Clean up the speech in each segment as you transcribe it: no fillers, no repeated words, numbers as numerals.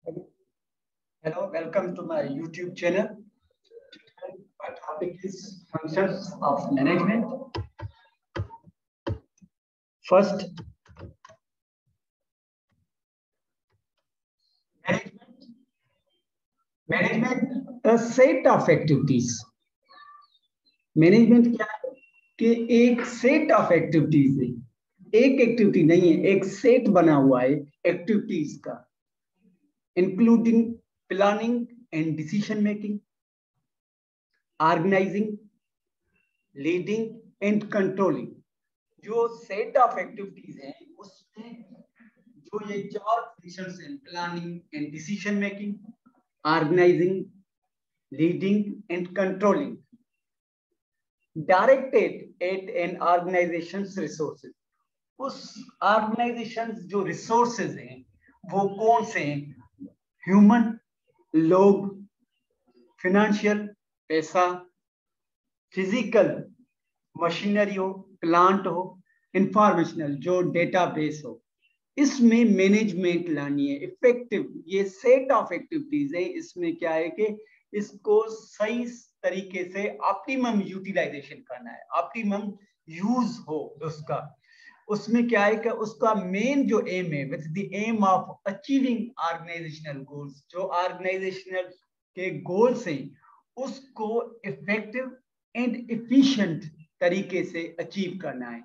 Hello, welcome to my YouTube channel. My topic is functions of management. First, management a set of activities. Management क्या है कि एक set of activities है, एक activity नहीं है, एक सेट बना हुआ है एक्टिविटीज का, including planning and decision making, organising, leading and controlling. जो सेट ऑफ एक्टिविटीज हैं उसमें जो ये चार फंक्शंस हैं, planning and decision making, organising, leading and controlling, directed at an organisation's resources. उस ऑर्गेनाइजेशन जो रिसोर्सेज हैं वो कौन से हैं? ह्यूमन, लोग, फिनेंशियल, पैसा, फिजिकल, मशीनरी हो, प्लांट हो, इंफॉर्मेशनल जो डेटाबेस हो। इसमें मैनेजमेंट लानी है इफेक्टिव। ये सेट ऑफ एक्टिविटीज है, इसमें क्या है कि इसको सही तरीके से ऑप्टिमम यूटिलाइजेशन करना है, ऑप्टिमम यूज हो उसका। उसमें क्या है कि उसका मेन जो एम है, with the aim of achieving organisational goals, जो ऑर्गेनाइजेशनल के गोल्स हैं उसको इफेक्टिव एंड एफिशिएंट तरीके से अचीव करना है।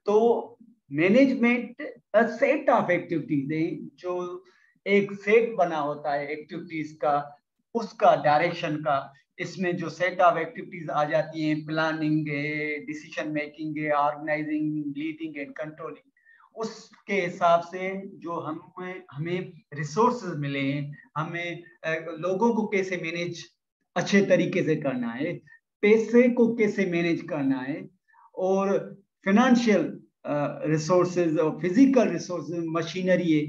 तो management a set of activities है, जो एक सेट बना होता है एक्टिविटीज का, उसका डायरेक्शन का। इसमें जो सेट ऑफ एक्टिविटीज आ जाती हैं, प्लानिंग है, डिसीजन मेकिंग है, ऑर्गेनाइजिंग, लीडिंग एंड कंट्रोलिंग, उसके हिसाब से जो हमें रिसोर्सेज मिले हैं, हमें लोगों को कैसे मैनेज अच्छे तरीके से करना है, पैसे को कैसे मैनेज करना है, और फिनेंशियल रिसोर्सेज और फिजिकल रिसोर्सेज, मशीनरी है,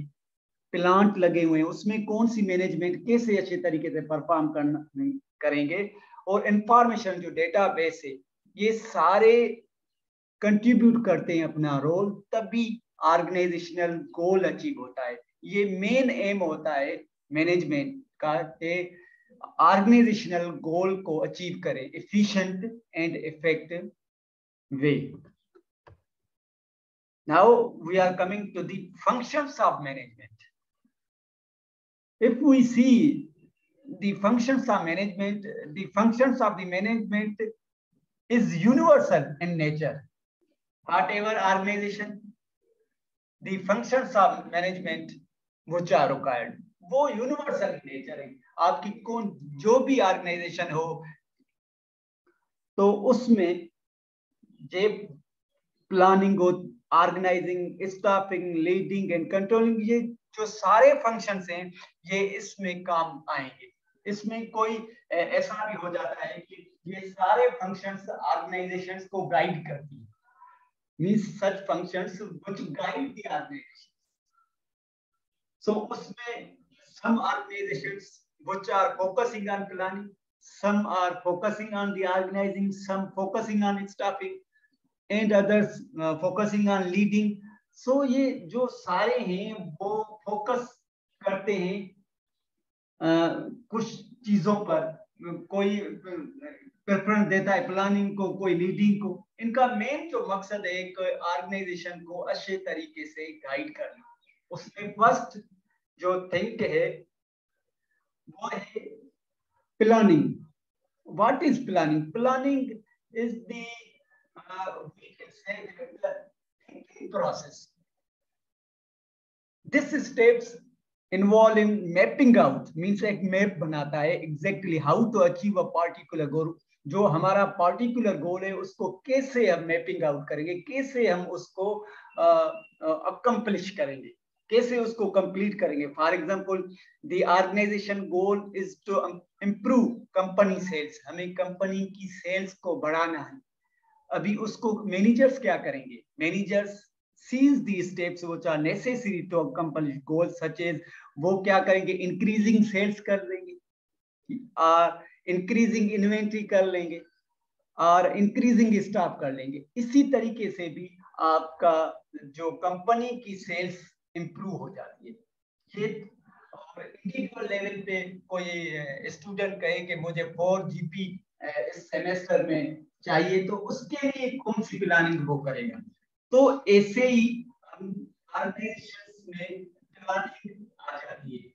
प्लांट लगे हुए हैं, उसमें कौन सी मैनेजमेंट कैसे अच्छे तरीके से परफॉर्म करेंगे, और इंफॉर्मेशन जो डेटाबेस है, ये सारे कंट्रीब्यूट करते हैं अपना रोल, तभी ऑर्गेनाइजेशनल गोल अचीव होता है। ये मेन एम होता है मैनेजमेंट का कि ऑर्गेनाइजेशनल गोल को अचीव करें efficient and effective way. Now we are coming to the functions of management. If we see the functions of management, the functions of the management is universal in nature. Whatever organization, the functions of management which are required, वो universal nature है। आपकी कौन जो भी organisation हो तो उसमें जे प्लानिंग हो, organising, staffing, leading and controlling, ये जो सारे फंक्शंस हैं ये इसमें काम आएंगे। इसमें कोई ऐसा भी हो जाता है कि ये सारे फंक्शंस ऑर्गेनाइजेशंस को गाइड करती है, means such functions which guide the organization. So उसमें some organizations which are focusing on planning, some are focusing on the organizing, some focusing on staffing, and others focusing on leading. So ये जो सारे हैं वो focus करते हैं कुछ चीजों पर, कोई प्रेफरेंस देता है प्लानिंग को, कोई लीडिंग को। इनका मेन जो मकसद है एक ऑर्गेनाइजेशन को अच्छे तरीके से गाइड करना। उसमें फर्स्ट जो थिंक है वो है planning. What is planning? Planning is the we can say the thinking process. This steps involve in mapping out, means एक मैप बनाता है exactly how to achieve a particular goal। जो हमारा particular goal है उसको कैसे हम मैपिंग आउट करेंगे, कैसे हम उसको accomplish करेंगे, कैसे उसको कंप्लीट करेंगे। For example the organisation goal is to improve company sales, हमें कंपनी की सेल्स को बढ़ाना है। अभी उसको मैनेजर्स क्या करेंगे? Managers seize the steps which are necessary to accomplish goals, such as वो क्या करेंगे? इंक्रीजिंग सेल्स कर देंगे, इंक्रीजिंग इन्वेंट्री कर लेंगे, और इंक्रीजिंग स्टाफ कर लेंगे। इसी तरीके से भी आपका जो कंपनी की सेल्स इंप्रूव हो जाती है। ये इंडिविजुअल लेवल पे कोई स्टूडेंट कहे कि मुझे 4 जीपी इस सेमेस्टर में चाहिए, तो उसके लिए कौन सी प्लानिंग वो करेगा। तो ऐसे ही ऑर्गेनाइजेशंस में प्लानिंग आ जाती है।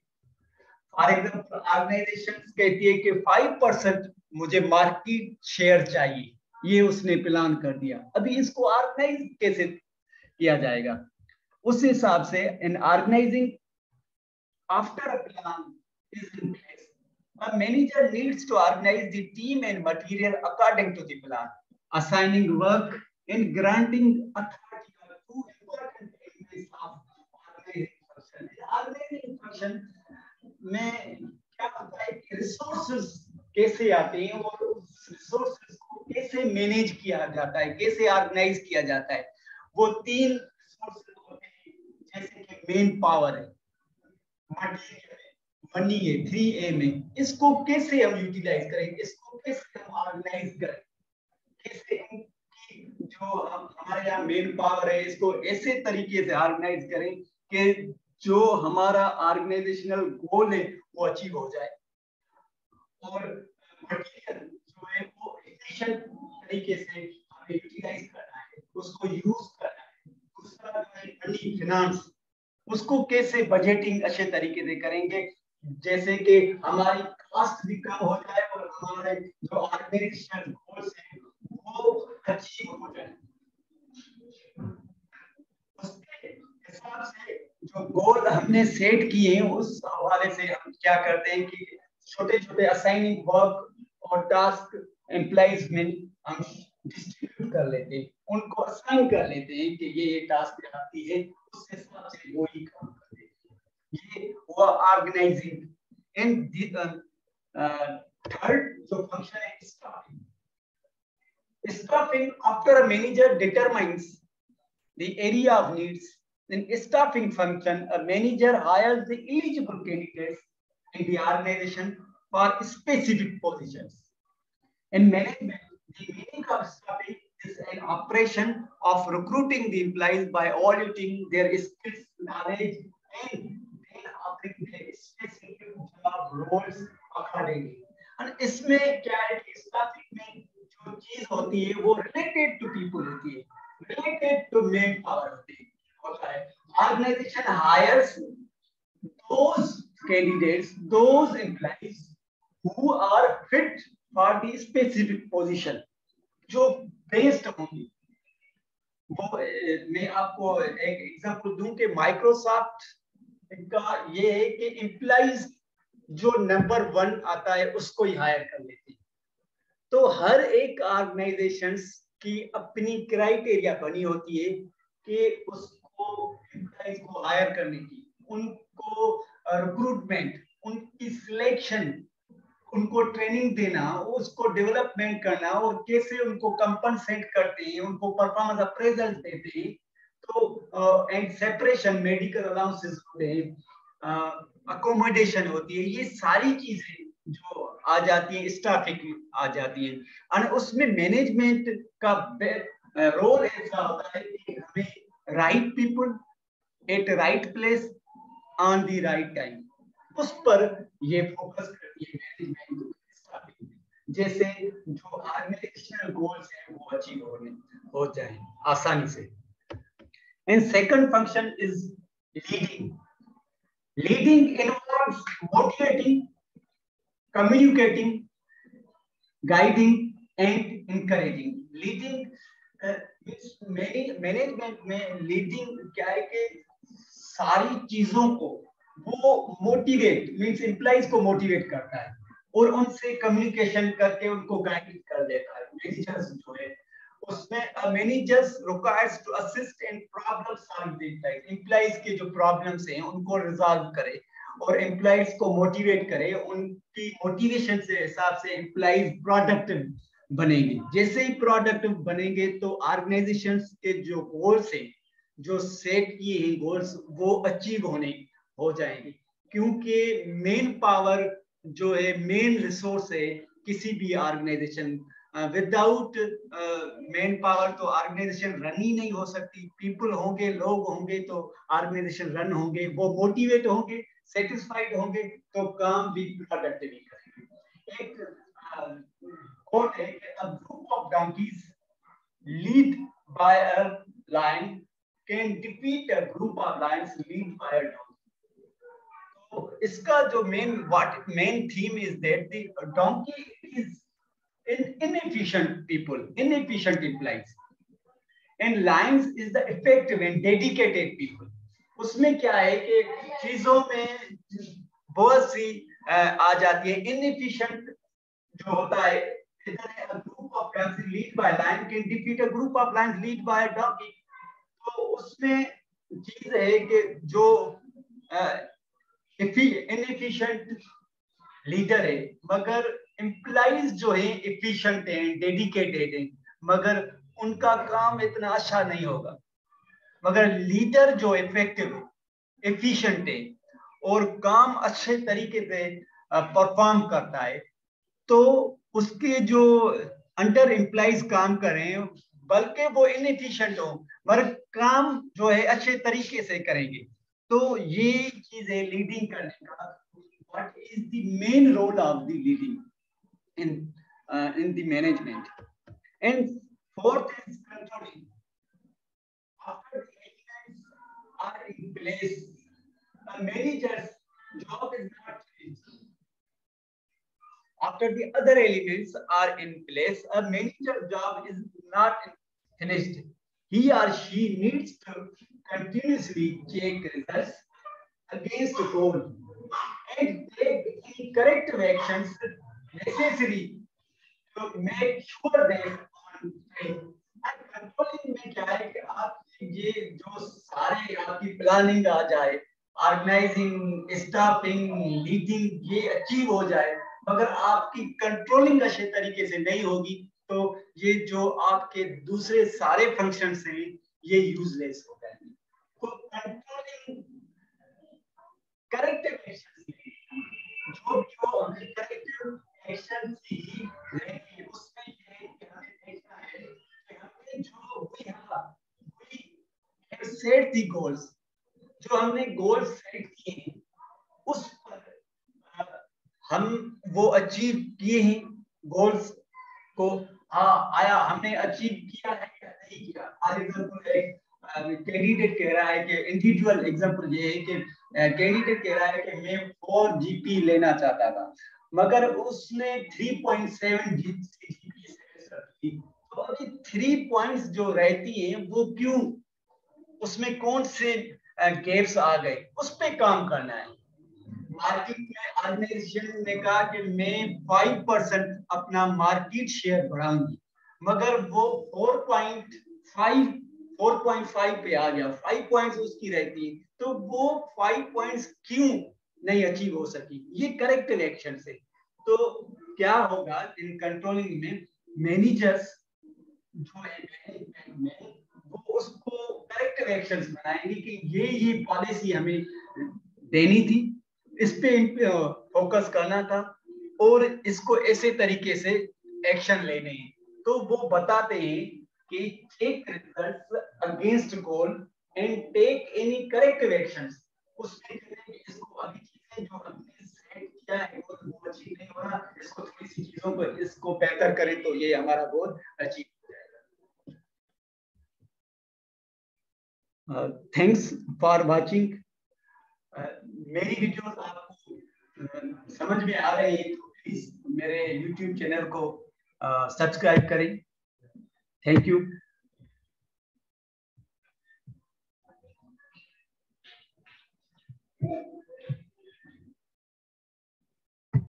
फॉर एग्जांपल ऑर्गेनाइजेशंस कहती है कि 5% मुझे मार्केट शेयर चाहिए, ये उसने प्लान कर दिया। अभी इसको ऑर्गेनाइज कैसे किया जाएगा, उस हिसाब से in organizing after a plan is in place, a manager needs to organize the team and material according to the plan. Assigning work and granting authority are two important elements of organizing function. Organizing function में क्या होता है कि resources कैसे आते हैं और उस रिसोर्सेज को कैसे मैनेज किया जाता है, कैसे ऑर्गेनाइज किया जाता है। वो 3 रिसोर्सेज होते हैं, जैसे कि मेन पावर है, मटेरियल है, मनी है, 3A में। इसको कैसे हम यूटिलाइज करें, इसको कैसे हम ऑर्गेनाइज करें, कैसे जो हमारे यहाँ मेन पावर है इसको ऐसे तरीके से ऑर्गेनाइज करें कि जो हमारा ऑर्गेनाइजेशनल गोल है वो अचीव हो जाए, और मटेरियल जो है वो एफिशिएंट तरीके से हमें यूटिलाइज करना है, उसको यूज करना है। दूसरा मनी, फिनांस, उसको कैसे बजटिंग अच्छे तरीके से करेंगे, जैसे कि हमारी कॉस्ट भी कम हो जाए और हमारे जो ऑर्गेनाइजेशनल गोल्स हैं वो अचीव हो जाए। उसके हिसाब से जो गोल हमने सेट किए हैं उस हवाले से हम क्या करते हैं कि छोटे छोटे असाइनिंग वर्क और टास्क एम्प्लॉइज में हम डिस्ट्रीब्यूट कर लेते हैं, उनको असाइन कर लेते हैं कि ये टास्क आती है, उस हिसाब से वो ही काम करते हैं। ये हुआ ऑर्गेनाइजिंग। एंड थर्ड जो फंक्शन है staffing. Staffing, after a manager determines the area of needs, in staffing function, a manager hires the eligible candidates in the organization for specific positions. In management, the meaning of staffing is an operation of recruiting the employees by auditing their skills, knowledge, and then offering their specific job roles accordingly. And इसमें क्या है कि staffing में जो चीज होती है वो रिलेटेड टू पीपल होती है, रिलेटेड टू मेन पावर होता है। Organisation hires those candidates, those employees who are fit for the specific position, जो बेस्ड होंगी। वो मैं आपको एक एग्जांपल दूं कि माइक्रोसॉफ्ट का ये है कि एम्प्लॉइज जो नंबर 1 आता है उसको ही हायर कर लेती है। तो हर एक ऑर्गेनाइजेशंस की अपनी क्राइटेरिया बनी होती है कि उसको एम्प्लॉइज को हायर करने की, उनको रिक्रूटमेंट, उनकी सिलेक्शन, उनको ट्रेनिंग देना, उसको डेवलपमेंट करना और कैसे उनको कंपनसेट करते हैं, उनको परफॉर्मेंस अप्रेजल देते हैं। तो एंड सेपरेशन, मेडिकल अलाउंसेस होते हैं, अकोमोडेशन होती है, ये सारी चीजें जो आ जाती है स्टाफिंग में आ जाती है। और उसमें मैनेजमेंट का रोल ऐसा होता है कि हमें right people at right place on the right time, उस पर ये फोकस करती है मैनेजमेंट स्टाफिंग, जैसे जो ऑर्गेनाइजेशनल गोल्स हैं वो अचीव हो जाए आसानी से। And second function is leading. Leading involves motivating, communicating, guiding and encouraging. Leading management में लीडिंग क्या है कि सारी चीजों को वो मोटिवेट मींस एम्प्लॉइज को मोटिवेट करता है और उनसे कम्युनिकेशन करके उनको गाइड कर देता है। मैनेजर्स जो है उसमें managers requires to assist in problem solving, employees के जो प्रॉब्लम्स हैं उनको रिजॉल्व करे और एम्प्लॉइज को मोटिवेट करे, उनकी मोटिवेशन से हिसाब से एम्प्लॉइज प्रोडक्टिव बनेंगे। जैसे ही प्रोडक्टिव बनेंगे तो ऑर्गेनाइजेशंस के जो गोल्स हैं, जो सेट किए हैं गोल्स, वो अचीव हो जाएंगे, क्योंकि मेन पावर जो है, मेन रिसोर्स है किसी भी ऑर्गेनाइजेशन। विदाउट मेन पावर तो ऑर्गेनाइजेशन रन ही नहीं हो सकती। पीपल होंगे, लोग होंगे तो ऑर्गेनाइजेशन रन होंगे, वो मोटिवेट होंगे, सेटिस्फाइड होंगे तो काम भी प्रोडक्टिवली करेंगे। एक कोट है कि a group of donkeys lead by a lion can defeat a group of lions lead by a donkey. तो इसका जो main theme is that the donkey is inefficient people, inefficient employees, and lions is the effective and dedicated people. उसमें क्या है कि चीजों में बहुत सी आ जाती है। inefficient जो होता है, इधर है a group of lions lead by lion can defeat a group of lions lead by a donkey। तो उसमें चीज है कि जो inefficient लीडर है मगर एम्प्लॉइज जो है एफिशिएंट है, डेडिकेटेड है, मगर उनका काम इतना अच्छा नहीं होगा। मगर लीडर जो इफेक्टिव है, एफिशिएंट है और काम अच्छे तरीके से परफॉर्म करता है, तो उसके जो अंडर एम्प्लॉइज काम करें बल्कि वो इनएफिशिएंट हो मगर काम जो है अच्छे तरीके से करेंगे। तो ये चीज है लीडिंग करने का। What is the main role of the leading in the management? And fourth is controlling. After the elements are in place, a manager's job is not finished. After the other elements are in place, a manager's job is not finished. He or she needs to continuously check results against the goal and take the corrective actions necessary to make sure that on track. Controlling में क्या है कि आप ये जो सारे आपकी planning आ जाए, ऑर्गेनाइजिंग, स्टाफिंग, लीडिंग ये अचीव हो जाए, मगर आपकी कंट्रोलिंग अच्छे तरीके से नहीं होगी तो ये जो आपके दूसरे सारे फंक्शंस हैं ये यूजलेस हो जाएंगे। तो कंट्रोलिंग करेक्टिव एक्शन जो करेक्टिव एक्शन ही लेंगे उसमें ये हमें देखना है कि हमने जो we have set the goals, जो हमने गोल्स सेट किए हैं उस पर हम वो अचीव किए हैं गोल्स को। हाँ आया हमने अचीव किया है या नहीं किया। फॉर एग्जांपल एक कैंडिडेट कह रहा है कि इंडिविजुअल एग्जांपल ये है कि कैंडिडेट कह रहा है कि मैं 4 जीपी लेना चाहता था मगर उसने 3.7 जीपी से तो अभी 3 पॉइंट्स जो रहती हैं वो क्यों, उसमें कौन से गैप्स आ गए, उस पे काम करना है। मार्केट में ऑर्गेनाइजेशन ने कहा कि मैं 5% अपना मार्केट शेयर बढ़ाऊंगी मगर वो 4.5 पे आ गया, 5 पॉइंट्स उसकी रहती है तो वो 5 पॉइंट्स क्यों नहीं अचीव हो सकी, ये करेक्टिव एक्शन से। तो क्या होगा इन कंट्रोलिंग में मैनेजर्स जो है मैनेजमेंट में वो उसको करेक्टिव एक्शंस बनाएंगे कि ये पॉलिसी हमें देनी थी, इस पे फोकस करना था और इसको ऐसे तरीके से एक्शन लेने हैं। तो वो बताते हैं कि take results against goal and take any corrective actions. उसमें इसको अभी चीजें जो हमने सेट किया है वो अचीव नहीं हो रहा, इसको थोड़ी सी चीजों को इसको बेहतर करें तो ये हमारा गोल अचीव हो जाएगा। Thanks for watching. मेरी वीडियोस आपको समझ में आ रही है तो प्लीज मेरे YouTube चैनल को सब्सक्राइब करें। Thank you.